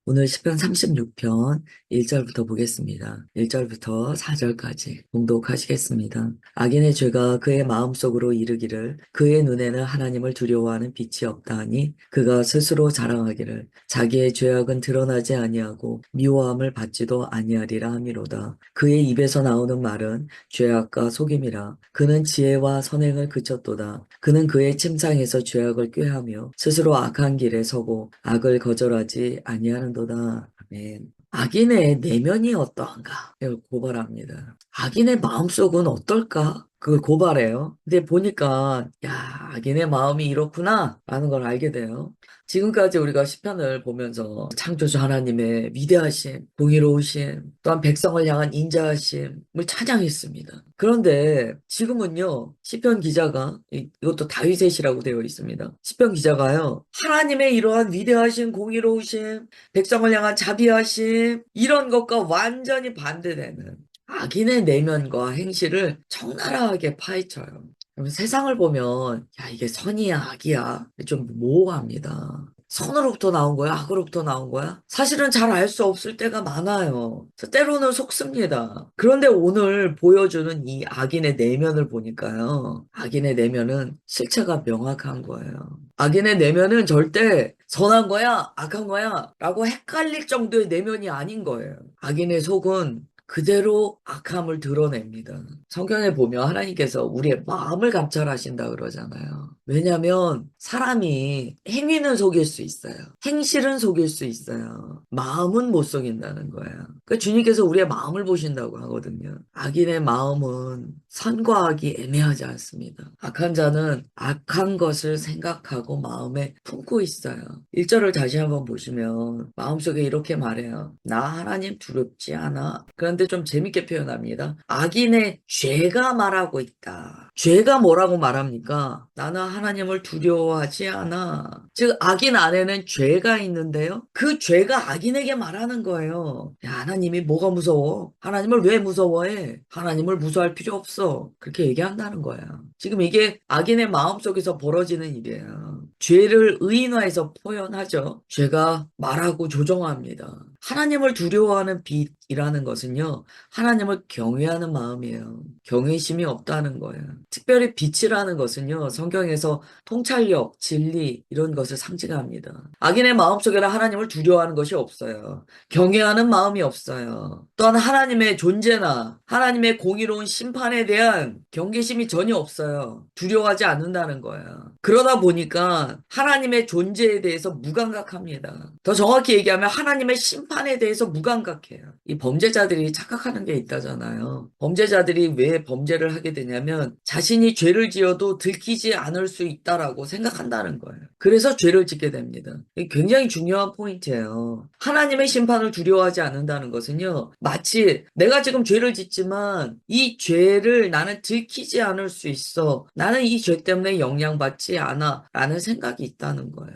오늘 시편 36편 1절부터 보겠습니다. 1절부터 4절까지 봉독하시겠습니다. 악인의 죄가 그의 마음속으로 이르기를 그의 눈에는 하나님을 두려워하는 빛이 없다 하니 그가 스스로 자랑하기를 자기의 죄악은 드러나지 아니하고 미워함을 받지도 아니하리라 함이로다. 그의 입에서 나오는 말은 죄악과 속임이라. 그는 지혜와 선행을 그쳤도다. 그는 그의 침상에서 죄악을 꾀하며 스스로 악한 길에 서고 악을 거절하지 아니하는도다. 아멘. 악인의 내면이 어떠한가? 이걸 고발합니다. 악인의 마음속은 어떨까? 그걸 고발해요. 근데 보니까 야, 악인의 마음이 이렇구나 라는 걸 알게 돼요. 지금까지 우리가 시편을 보면서 창조주 하나님의 위대하심, 공의로우심, 또한 백성을 향한 인자하심을 찬양했습니다. 그런데 지금은요, 시편 기자가 이것도 다윗의 시라고 되어 있습니다. 시편 기자가요, 하나님의 이러한 위대하신 공의로우심, 백성을 향한 자비하심 이런 것과 완전히 반대되는 악인의 내면과 행실을 적나라하게 파헤쳐요. 그럼 세상을 보면 야 이게 선이야 악이야 좀 모호합니다. 선으로부터 나온 거야? 악으로부터 나온 거야? 사실은 잘 알 수 없을 때가 많아요. 그래서 때로는 속습니다. 그런데 오늘 보여주는 이 악인의 내면을 보니까요. 악인의 내면은 실체가 명확한 거예요. 악인의 내면은 절대 선한 거야, 악한 거야 라고 헷갈릴 정도의 내면이 아닌 거예요. 악인의 속은 그대로 악함을 드러냅니다. 성경에 보면 하나님께서 우리의 마음을 감찰하신다 그러잖아요. 왜냐하면 사람이 행위는 속일 수 있어요. 행실은 속일 수 있어요. 마음은 못 속인다는 거예요. 그러니까 주님께서 우리의 마음을 보신다고 하거든요. 악인의 마음은 선과 악이 애매하지 않습니다. 악한 자는 악한 것을 생각하고 마음에 품고 있어요. 1절을 다시 한번 보시면 마음속에 이렇게 말해요. 나 하나님 두렵지 않아. 그런데 좀 재밌게 표현합니다. 악인의 죄가 말하고 있다. 죄가 뭐라고 말합니까? 나는 하나님을 두려워하지 않아. 즉 악인 안에는 죄가 있는데요. 그 죄가 악인에게 말하는 거예요. 야, 하나님이 뭐가 무서워? 하나님을 왜 무서워해? 하나님을 무서워할 필요 없어. 그렇게 얘기한다는 거야. 지금 이게 악인의 마음속에서 벌어지는 일이에요. 죄를 의인화해서 표현하죠. 죄가 말하고 조종합니다. 하나님을 두려워하는 빛이라는 것은요, 하나님을 경외하는 마음이에요. 경외심이 없다는 거예요. 특별히 빛이라는 것은요, 성경에서 통찰력, 진리, 이런 것을 상징합니다. 악인의 마음속에는 하나님을 두려워하는 것이 없어요. 경외하는 마음이 없어요. 또한 하나님의 존재나 하나님의 공의로운 심판에 대한 경계심이 전혀 없어요. 두려워하지 않는다는 거예요. 그러다 보니까 하나님의 존재에 대해서 무감각합니다. 더 정확히 얘기하면 하나님의 심판에 대해서 무감각해요. 이 범죄자들이 착각하는 게 있다잖아요. 범죄자들이 왜 범죄를 하게 되냐면 자신이 죄를 지어도 들키지 않을 수 있다라고 생각한다는 거예요. 그래서 죄를 짓게 됩니다. 이게 굉장히 중요한 포인트예요. 하나님의 심판을 두려워하지 않는다는 것은요. 마치 내가 지금 죄를 짓지만 이 죄를 나는 들키지 않을 수 있어. 나는 이 죄 때문에 영향받지 않아. 라는 생각이 있다는 거예요.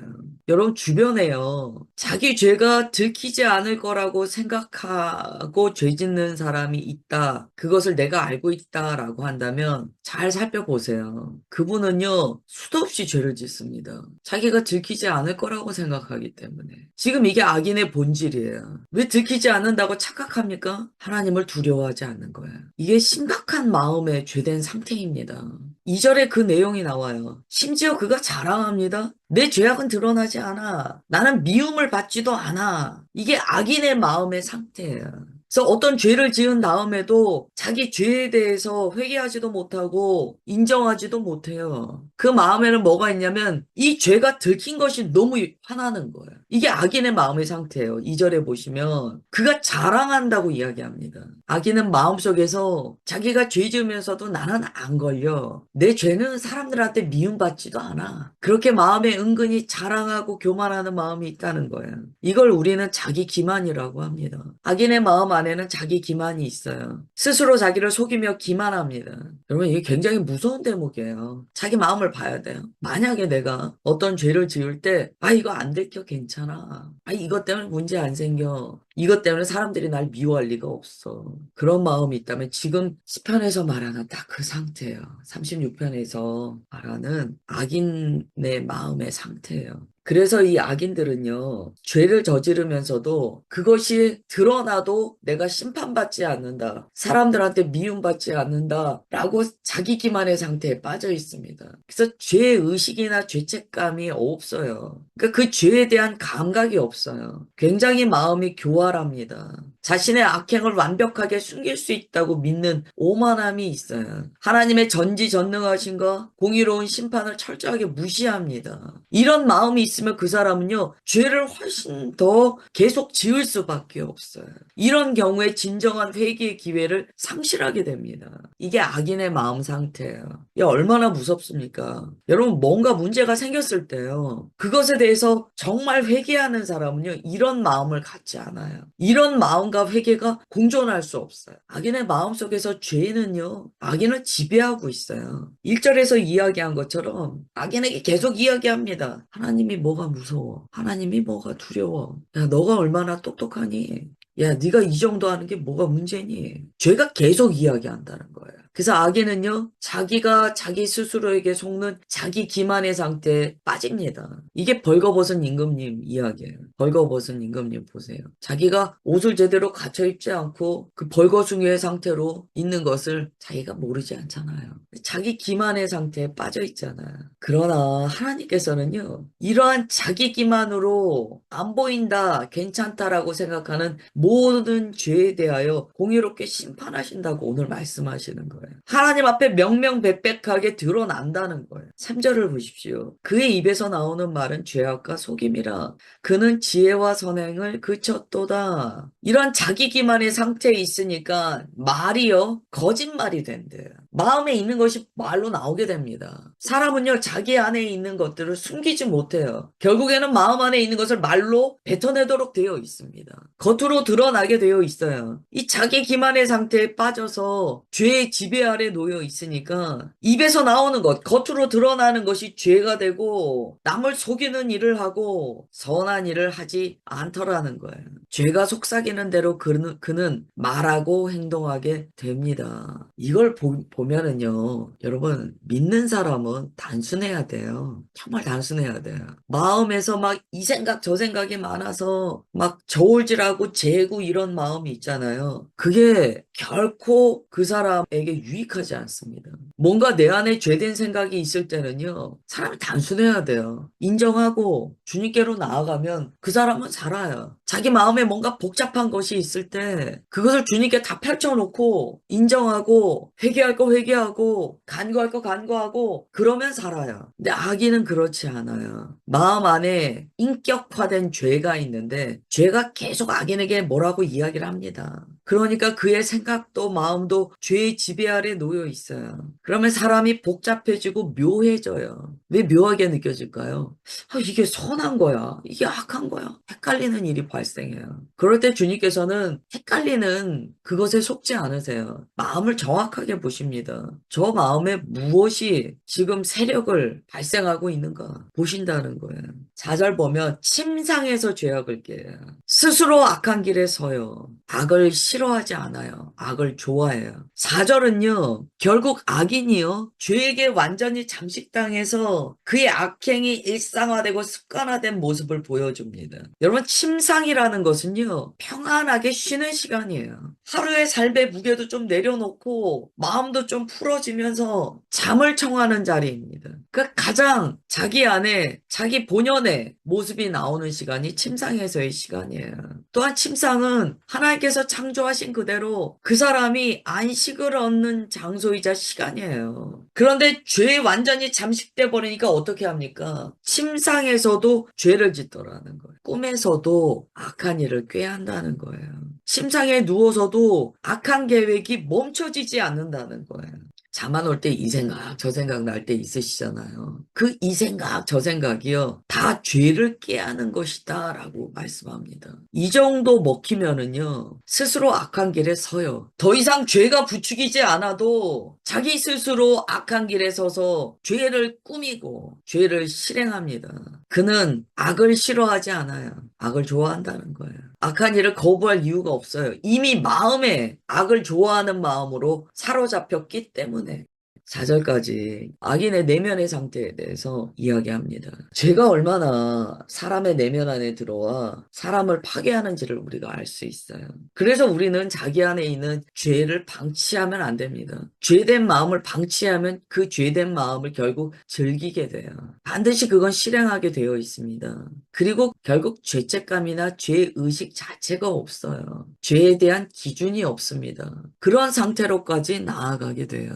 여러분 주변에요. 자기 죄가 들키지 않을 거라고 생각하고 죄 짓는 사람이 있다. 그것을 내가 알고 있다라고 한다면 잘 살펴보세요. 그분은요. 수도 없이 죄를 짓습니다. 자기가 들키지 않을 거라고 생각하기 때문에. 지금 이게 악인의 본질이에요. 왜 들키지 않는다고 착각합니까? 하나님을 두려워하지 않는 거예요. 이게 심각한 마음의 죄된 상태입니다. 2절에 그 내용이 나와요. 심지어 그가 자랑합니다. 내 죄악은 드러나지 않아. 나는 미움을 받지도 않아. 이게 악인의 마음의 상태예요. 그래서 어떤 죄를 지은 다음에도 자기 죄에 대해서 회개하지도 못하고 인정하지도 못해요. 그 마음에는 뭐가 있냐면 이 죄가 들킨 것이 너무 화나는 거예요. 이게 악인의 마음의 상태예요. 2절에 보시면 그가 자랑한다고 이야기합니다. 악인은 마음속에서 자기가 죄 지으면서도 나는 안 걸려. 내 죄는 사람들한테 미움받지도 않아. 그렇게 마음에 은근히 자랑하고 교만하는 마음이 있다는 거예요. 이걸 우리는 자기 기만이라고 합니다. 악인의 마음 안에는 자기 기만이 있어요. 스스로 자기를 속이며 기만합니다. 여러분 이게 굉장히 무서운 대목이에요. 자기 마음을 봐야 돼요. 만약에 내가 어떤 죄를 지을 때 이거 안 들켜 괜찮아. 이것 때문에 문제 안 생겨. 이것 때문에 사람들이 날 미워할 리가 없어. 그런 마음이 있다면 지금 시편에서 말하는 딱 그 상태예요. 36편에서 말하는 악인의 마음의 상태예요. 그래서 이 악인들은요, 죄를 저지르면서도 그것이 드러나도 내가 심판받지 않는다. 사람들한테 미움받지 않는다. 라고 자기 기만의 상태에 빠져 있습니다. 그래서 죄의식이나 죄책감이 없어요. 그러니까 그 죄에 대한 감각이 없어요. 굉장히 마음이 교활합니다. 자신의 악행을 완벽하게 숨길 수 있다고 믿는 오만함이 있어요. 하나님의 전지전능하신가 공의로운 심판을 철저하게 무시합니다. 이런 마음이 있으면 그 사람은요, 죄를 훨씬 더 계속 지을 수밖에 없어요. 이런 경우에 진정한 회개의 기회를 상실하게 됩니다. 이게 악인의 마음 상태예요. 이게 얼마나 무섭습니까? 여러분, 뭔가 문제가 생겼을 때요, 그것에 대해서 정말 회개하는 사람은요, 이런 마음을 갖지 않아요. 이런 마음과 회개가 공존할 수 없어요. 악인의 마음 속에서 죄는요, 악인을 지배하고 있어요. 1절에서 이야기한 것처럼 악인에게 계속 이야기합니다. 하나님이 뭐가 무서워? 하나님이 뭐가 두려워? 야, 너가 얼마나 똑똑하니? 야, 네가 이 정도 하는 게 뭐가 문제니? 죄가 계속 이야기한다는 거예요. 그래서 악인은요, 자기가 자기 스스로에게 속는 자기 기만의 상태에 빠집니다. 이게 벌거벗은 임금님 이야기예요. 벌거벗은 임금님 보세요. 자기가 옷을 제대로 갖춰 입지 않고 그 벌거숭이의 상태로 있는 것을 자기가 모르지 않잖아요. 자기 기만의 상태에 빠져 있잖아요. 그러나 하나님께서는요, 이러한 자기 기만으로 안 보인다, 괜찮다라고 생각하는 모든 죄에 대하여 공의롭게 심판하신다고 오늘 말씀하시는 거예요. 하나님 앞에 명명백백하게 드러난다는 거예요. 3절을 보십시오. 그의 입에서 나오는 말은 죄악과 속임이라. 그는 지혜와 선행을 그쳤도다. 이런 자기 기만의 상태에 있으니까 말이요, 거짓말이 된대요. 마음에 있는 것이 말로 나오게 됩니다. 사람은요, 자기 안에 있는 것들을 숨기지 못해요. 결국에는 마음 안에 있는 것을 말로 뱉어내도록 되어 있습니다. 겉으로 드러나게 되어 있어요. 이 자기 기만의 상태에 빠져서 죄의 지배 아래 놓여 있으니까 입에서 나오는 것, 겉으로 드러나는 것이 죄가 되고 남을 속이는 일을 하고 선한 일을 하지 않더라는 거예요. 죄가 속삭이는 대로 그는 말하고 행동하게 됩니다. 이걸 보면은요, 여러분, 믿는 사람은 단순해야 돼요. 정말 단순해야 돼요. 마음에서 막 이 생각 저 생각이 많아서 막 저울질하고 재고 이런 마음이 있잖아요. 그게 결코 그 사람에게 유익하지 않습니다. 뭔가 내 안에 죄된 생각이 있을 때는요, 사람이 단순해야 돼요. 인정하고 주님께로 나아가면 그 사람은 살아요. 자기 마음에 뭔가 복잡한 것이 있을 때 그것을 주님께 다 펼쳐놓고 인정하고 회개할 거 회개하고 간구할 거 간구하고 그러면 살아요. 근데 악인은 그렇지 않아요. 마음 안에 인격화된 죄가 있는데 죄가 계속 악인에게 뭐라고 이야기를 합니다. 그러니까 그의 생각도 마음도 죄의 지배 아래 놓여 있어요. 그러면 사람이 복잡해지고 묘해져요. 왜 묘하게 느껴질까요? 아, 이게 선한 거야. 이게 악한 거야. 헷갈리는 일이 발생해요. 그럴 때 주님께서는 헷갈리는 그것에 속지 않으세요. 마음을 정확하게 보십니다. 저 마음에 무엇이 지금 세력을 발생하고 있는가 보신다는 거예요. 4절 보면 침상에서 죄악을 깨요. 스스로 악한 길에 서요. 악을 싫어하지 않아요. 악을 좋아해요. 4절은요, 결국 악인이요, 죄에게 완전히 잠식당해서 그의 악행이 일상화되고 습관화된 모습을 보여줍니다. 여러분, 침상이라는 것은요, 평안하게 쉬는 시간이에요. 하루의 삶의 무게도 좀 내려놓고, 마음도 좀 풀어지면서 잠을 청하는 자리입니다. 그 가장 자기 안에, 자기 본연의 모습이 나오는 시간이 침상에서의 시간이에요. 또한 침상은 하나님께서 창조하신 그대로 그 사람이 안식을 얻는 장소이자 시간이에요. 그런데 죄에 완전히 잠식돼 버리니까 어떻게 합니까? 침상에서도 죄를 짓더라는 거예요. 꿈에서도 악한 일을 꾀한다는 거예요. 침상에 누워서도 악한 계획이 멈춰지지 않는다는 거예요. 잠 안 올 때 이 생각, 저 생각 날 때 있으시잖아요. 그 이 생각, 저 생각이요. 다 죄를 깨하는 것이다 라고 말씀합니다. 이 정도 먹히면은요. 스스로 악한 길에 서요. 더 이상 죄가 부추기지 않아도 자기 스스로 악한 길에 서서 죄를 꾸미고 죄를 실행합니다. 그는 악을 싫어하지 않아요. 악을 좋아한다는 거예요. 악한 일을 거부할 이유가 없어요. 이미 마음에 악을 좋아하는 마음으로 사로잡혔기 때문에. 4절까지 악인의 내면의 상태에 대해서 이야기합니다. 죄가 얼마나 사람의 내면 안에 들어와 사람을 파괴하는지를 우리가 알 수 있어요. 그래서 우리는 자기 안에 있는 죄를 방치하면 안 됩니다. 죄된 마음을 방치하면 그 죄된 마음을 결국 즐기게 돼요. 반드시 그건 실행하게 되어 있습니다. 그리고 결국 죄책감이나 죄의식 자체가 없어요. 죄에 대한 기준이 없습니다. 그런 상태로까지 나아가게 돼요.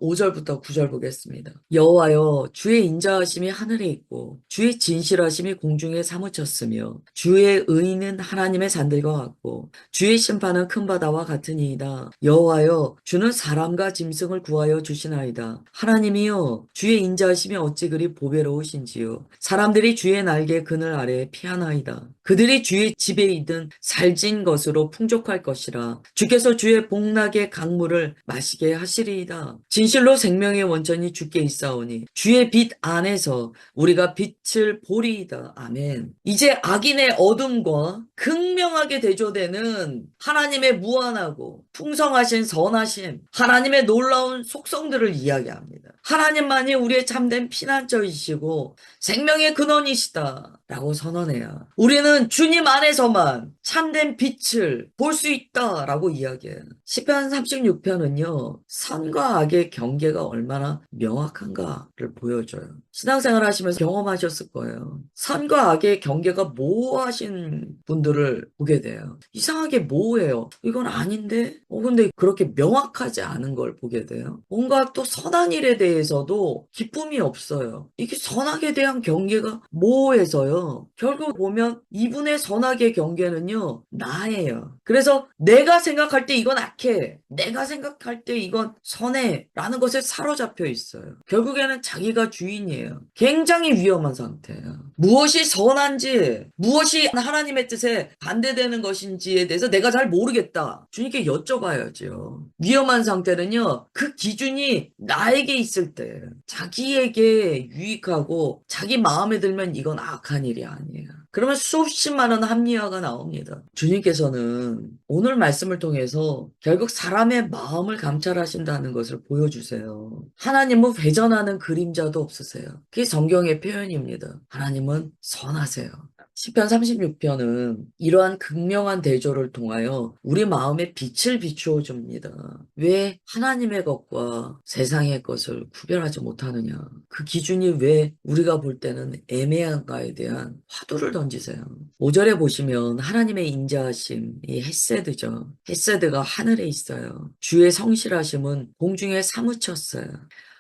5절부터 9절 보겠습니다. 여호와여 주의 인자하심이 하늘에 있고 주의 진실하심이 공중에 사무쳤으며 주의 의는 하나님의 산들과 같고 주의 심판은 큰 바다와 같으니이다. 여호와여 주는 사람과 짐승을 구하여 주시나이다. 하나님이여 주의 인자하심이 어찌 그리 보배로우신지요. 사람들이 주의 날개 그늘 아래에 피하나이다. 그들이 주의 집에 있는 살진 것으로 풍족할 것이라. 주께서 주의 복락의 강물을 마시게 하시리이다. 진실로 생명의 원천이 주께 있사오니 주의 빛 안에서 우리가 빛을 보리이다. 아멘. 이제 악인의 어둠과 극명하게 대조되는 하나님의 무한하고 풍성하신 선하심, 하나님의 놀라운 속성들을 이야기합니다. 하나님만이 우리의 참된 피난처이시고 생명의 근원이시다 라고 선언해요. 우리는 주님 안에서만 참된 빛을 볼 수 있다 라고 이야기해요. 시편 36편은요 선과 악의 경계가 얼마나 명확한가를 보여줘요. 신앙생활 하시면서 경험하셨을 거예요. 선과 악의 경계가 모호하신 분들을 보게 돼요. 이상하게 모호해요. 이건 아닌데? 근데 그렇게 명확하지 않은 걸 보게 돼요. 뭔가 또 선한 일에 대해서도 기쁨이 없어요. 이게 선악에 대한 경계가 모호해서요. 결국 보면 이분의 선악의 경계는요, 나예요. 그래서 내가 생각할 때 이건 악해. 내가 생각할 때 이건 선해. 라는 것에 사로잡혀 있어요. 결국에는 자기가 주인이에요. 굉장히 위험한 상태예요. 무엇이 선한지, 무엇이 하나님의 뜻에 반대되는 것인지에 대해서 내가 잘 모르겠다. 주님께 여쭤봐야죠. 위험한 상태는요, 그 기준이 나에게 있을 때, 자기에게 유익하고 자기 마음에 들면 이건 악한 일이 아니에요. 그러면 수없이 많은 합리화가 나옵니다. 주님께서는 오늘 말씀을 통해서 결국 사람의 마음을 감찰하신다는 것을 보여주세요. 하나님은 회전하는 그림자도 없으세요. 그게 성경의 표현입니다. 하나님은 선하세요. 시편 36편은 이러한 극명한 대조를 통하여 우리 마음에 빛을 비추어 줍니다. 왜 하나님의 것과 세상의 것을 구별하지 못하느냐? 그 기준이 왜 우리가 볼 때는 애매한가에 대한 화두를 던지세요. 5절에 보시면 하나님의 인자하심, 이 헤세드죠. 헤세드가 하늘에 있어요. 주의 성실하심은 공중에 사무쳤어요.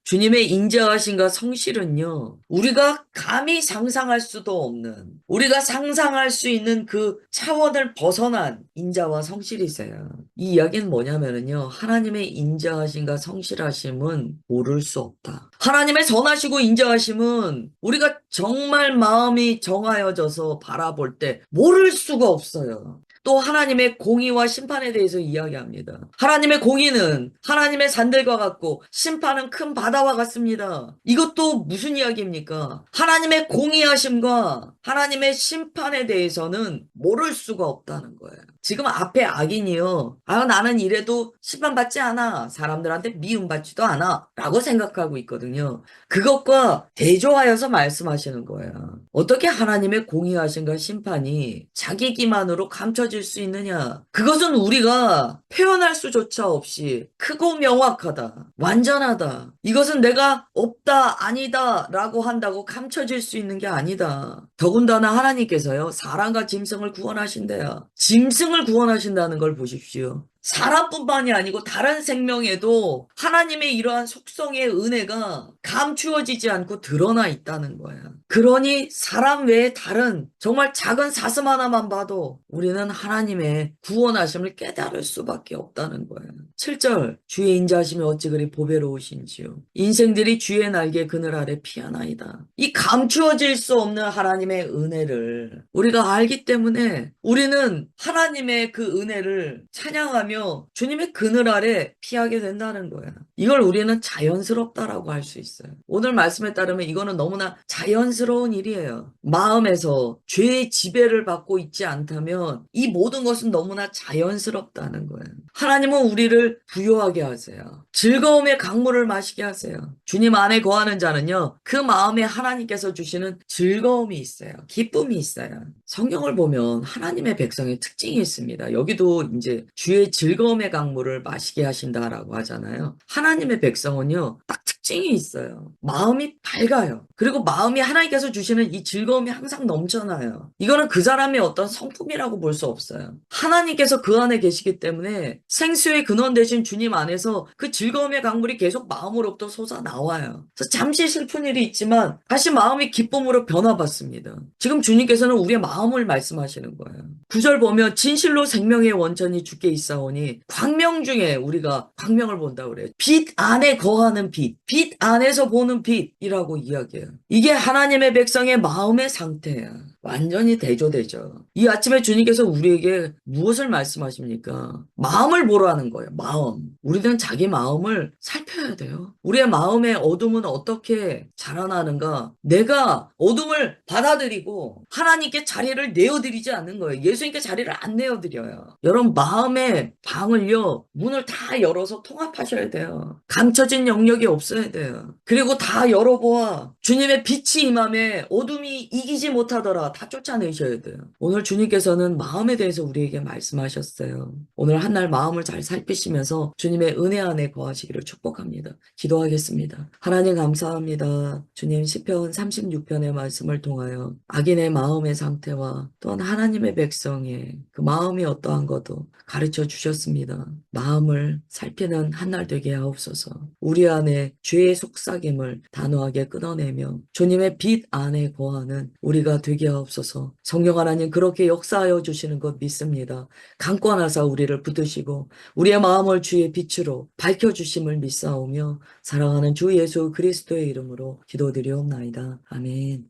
주님의 인자하심과 성실은요, 우리가 감히 상상할 수도 없는, 우리가 상상할 수 있는 그 차원을 벗어난 인자와 성실이세요. 이 이야기는 뭐냐면요, 하나님의 인자하심과 성실하심은 모를 수 없다. 하나님의 선하시고 인자하심은 우리가 정말 마음이 정하여져서 바라볼 때 모를 수가 없어요. 또 하나님의 공의와 심판에 대해서 이야기합니다. 하나님의 공의는 하나님의 산들과 같고 심판은 큰 바다와 같습니다. 이것도 무슨 이야기입니까? 하나님의 공의하심과 하나님의 심판에 대해서는 모를 수가 없다는 거예요. 지금 앞에 악인이요. 나는 이래도 심판받지 않아. 사람들한테 미움받지도 않아. 라고 생각하고 있거든요. 그것과 대조하여서 말씀하시는 거예요. 어떻게 하나님의 공의하심과 심판이 자기 기만으로 감춰질 수 있느냐? 그것은 우리가 표현할 수조차 없이 크고 명확하다. 완전하다. 이것은 내가 없다, 아니다 라고 한다고 감춰질 수 있는 게 아니다. 더군다나 하나님께서요. 사람과 짐승을 구원하신대요. 짐승을 구원하신다는 걸 보십시오. 사람뿐만이 아니고 다른 생명에도 하나님의 이러한 속성의 은혜가 감추어지지 않고 드러나 있다는 거야. 그러니 사람 외에 다른 정말 작은 사슴 하나만 봐도 우리는 하나님의 구원하심을 깨달을 수밖에 없다는 거야. 7절 주의 인자하심이 어찌 그리 보배로우신지요. 인생들이 주의 날개 그늘 아래 피하나이다. 이 감추어질 수 없는 하나님의 은혜를 우리가 알기 때문에 우리는 하나님의 그 은혜를 찬양하며 주님의 그늘 아래 피하게 된다는 거야. 이걸 우리는 자연스럽다라고 할 수 있어요. 오늘 말씀에 따르면 이거는 너무나 자연스러운 일이에요. 마음에서 죄의 지배를 받고 있지 않다면 이 모든 것은 너무나 자연스럽다는 거예요. 하나님은 우리를 부유하게 하세요. 즐거움의 강물을 마시게 하세요. 주님 안에 거하는 자는요, 그 마음에 하나님께서 주시는 즐거움이 있어요. 기쁨이 있어요. 성경을 보면 하나님의 백성의 특징이 있습니다. 여기도 이제 주의 즐거움의 강물을 마시게 하신다라고 하잖아요. 하나님의 백성은요, 딱 특징이 있어요. 마음이 밝아요. 그리고 마음이 하나님께서 주시는 이 즐거움이 항상 넘쳐나요. 이거는 그 사람의 어떤 성품이라고 볼 수 없어요. 하나님께서 그 안에 계시기 때문에 생수의 근원 되신 주님 안에서 그 즐거움의 강물이 계속 마음으로부터 솟아 나와요. 그래서 잠시 슬픈 일이 있지만 다시 마음이 기쁨으로 변화받습니다. 지금 주님께서는 우리의 마음을 말씀하시는 거예요. 9절 보면 진실로 생명의 원천이 주께 있사오니 광명 중에 우리가 광명을 본다 그래요. 빛 안에 거하는 빛, 빛 안에서 보는 빛이라고 이야기해요. 이게 하나님의 백성의 마음의 상태야. 완전히 대조되죠. 이 아침에 주님께서 우리에게 무엇을 말씀하십니까? 마음을 보라는 거예요. 마음. 우리는 자기 마음을 살펴야 돼요. 우리의 마음의 어둠은 어떻게 자라나는가? 내가 어둠을 받아들이고 하나님께 자리를 내어드리지 않는 거예요. 예수님께 자리를 안 내어드려요. 여러분 마음의 방을요. 문을 다 열어서 통합하셔야 돼요. 감춰진 영역이 없어야 돼요. 그리고 다 열어보아 주님의 빛이 임함에 어둠이 이기지 못하더라. 다 쫓아내셔야 돼요. 오늘 주님께서는 마음에 대해서 우리에게 말씀하셨어요. 오늘 한날 마음을 잘 살피시면서 주님의 은혜 안에 거하시기를 축복합니다. 기도하겠습니다. 하나님 감사합니다. 주님 시편 36편의 말씀을 통하여 악인의 마음의 상태와 또한 하나님의 백성의 그 마음이 어떠한 것도 가르쳐 주셨습니다. 마음을 살피는 한날 되게 하옵소서. 우리 안에 죄의 속삭임을 단호하게 끊어내며 주님의 빛 안에 거하는 우리가 되게 하옵소서. 성령 하나님 그렇게 역사하여 주시는 것 믿습니다. 강권하사 우리를 붙드시고 우리의 마음을 주의 빛으로 밝혀주심을 믿사오며 사랑하는 주 예수 그리스도의 이름으로 기도드리옵나이다. 아멘.